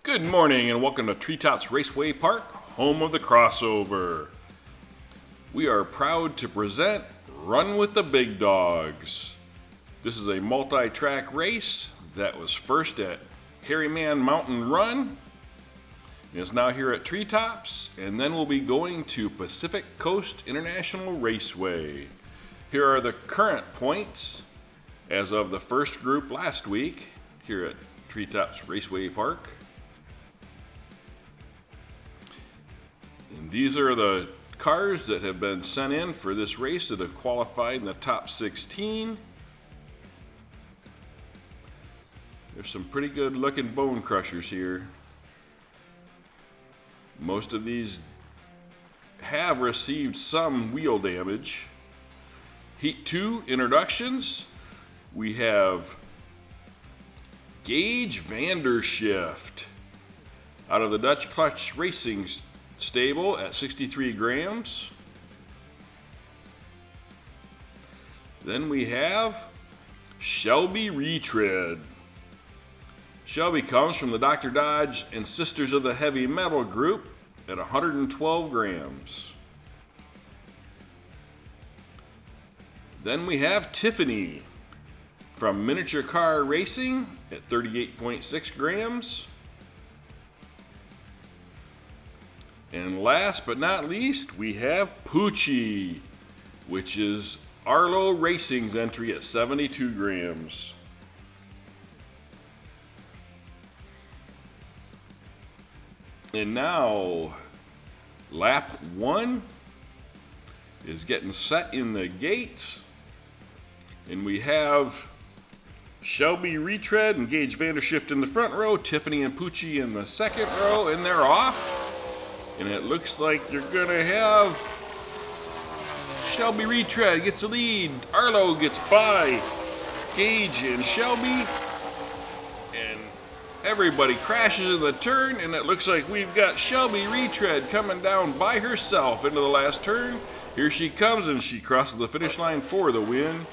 Good morning and welcome to Treetops Raceway Park, home of the crossover. We are proud to present Run with the Big Dogs. This is a multi-track race that was first at Harryman Mountain Run. It's now here at Treetops, and then we'll be going to Pacific Coast International Raceway. Here are the current points as of the first group last week here at Treetops Raceway Park. And these are the cars that have been sent in for this race that have qualified in the top 16. There's some pretty good looking bone crushers here. Most of these have received some wheel damage. Heat 2 introductions. We have Gage Vandershift out of the Dutch Clutch Racing stable at 63 grams. Then we have Shelby Retread. Shelby comes from the Dr. Dodge and Sisters of the Heavy Metal group at 112 grams. Then we have Tiffany from Miniature Car Racing at 38.6 grams. And last but not least, we have Poochie, which is Arlo Racing's entry at 72 grams. And now, lap 1 is getting set in the gates. And we have Shelby Retread and Gage Vandershift in the front row, Tiffany and Poochie in the second row, and they're off. And it looks like you're gonna have Shelby Retread gets the lead, Arlo gets by Gage and Shelby, and everybody crashes in the turn, and it looks like we've got Shelby Retread coming down by herself into the last turn. Here she comes, and she crosses the finish line for the win.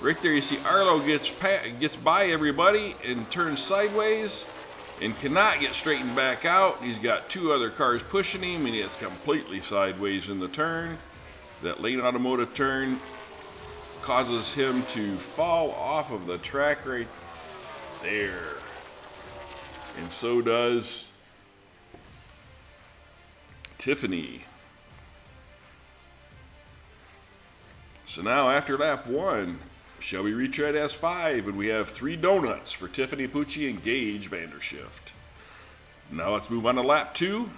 Right there you see Arlo gets by everybody and turns sideways and cannot get straightened back out. He's got two other cars pushing him, and he is completely sideways in the turn. That late automotive turn causes him to fall off of the track right there. And so does Tiffany. So now after lap 1, Shelby Retread has 5, and we have 3 donuts for Tiffany, Poochie, and Gage Vandershift. Now let's move on to lap 2.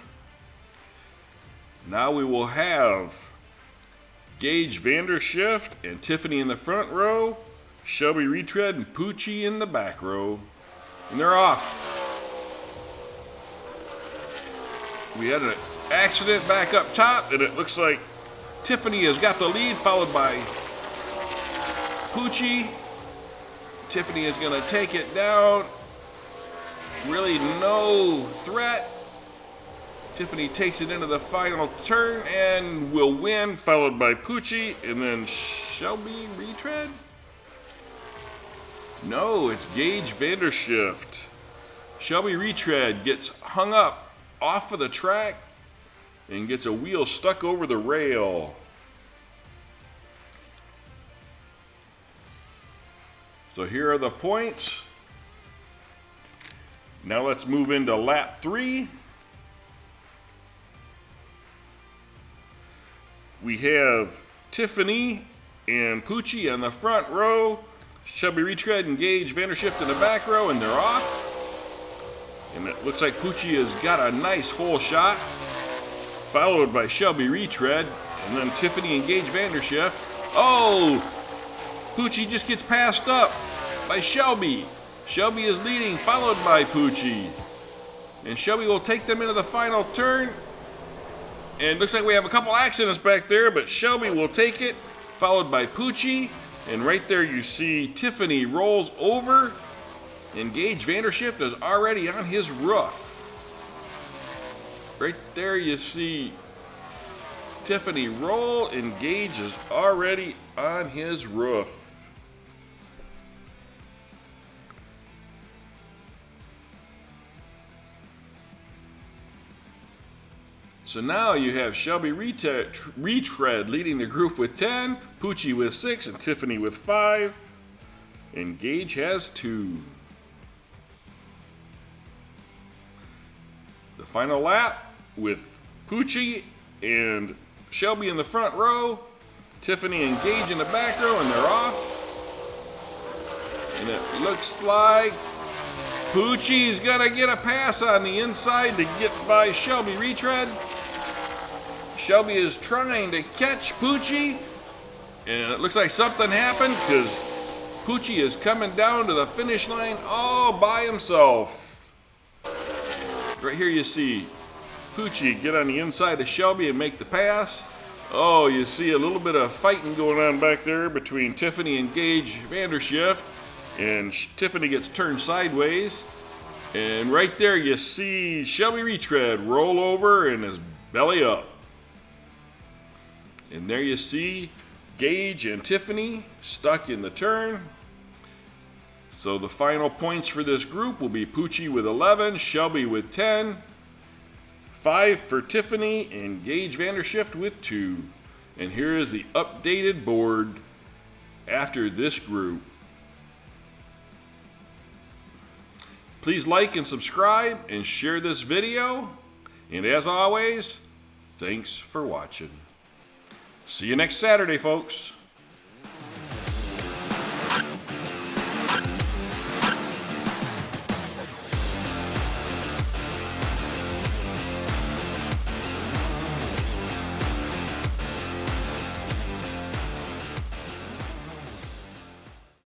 Now we will have Gage Vandershift and Tiffany in the front row, Shelby Retread and Poochie in the back row, and they're off. We had an accident back up top, and it looks like Tiffany has got the lead, followed by Poochie. Tiffany is going to take it down. Really no threat. Tiffany takes it into the final turn and will win, followed by Poochie, and then Shelby Retread? No, it's Gage Vandershift. Shelby Retread gets hung up off of the track and gets a wheel stuck over the rail. So here are the points. Now let's move into lap 3. We have Tiffany and Poochie in the front row, Shelby Retread and Gage Vandershift in the back row, and they're off. And it looks like Poochie has got a nice hole shot, followed by Shelby Retread, and then Tiffany and Gage Vandershift. Oh! Poochie just gets passed up by Shelby. Shelby is leading, followed by Poochie. And Shelby will take them into the final turn. And it looks like we have a couple accidents back there, but Shelby will take it, followed by Poochie. And right there you see Tiffany rolls over, and Gage Vandershift is already on his roof. Right there you see Tiffany roll, and Gage is already on his roof. So now you have Shelby Retread leading the group with 10, Poochie with 6, and Tiffany with 5. And Gage has 2. The final lap with Poochie and Shelby in the front row, Tiffany and Gage in the back row, and they're off. And it looks like Poochie's gonna get a pass on the inside to get by Shelby Retread. Shelby is trying to catch Poochie, and it looks like something happened because Poochie is coming down to the finish line all by himself. Right here you see Poochie get on the inside of Shelby and make the pass. Oh, you see a little bit of fighting going on back there between Tiffany and Gage Vandershift, and Tiffany gets turned sideways. And right there you see Shelby Retread roll over and is belly up. And there you see Gage and Tiffany stuck in the turn. So the final points for this group will be Poochie with 11, Shelby with 10, 5 for Tiffany, and Gage Vandershift with 2. And here is the updated board after this group. Please like and subscribe and share this video. And as always, thanks for watching. See you next Saturday, folks.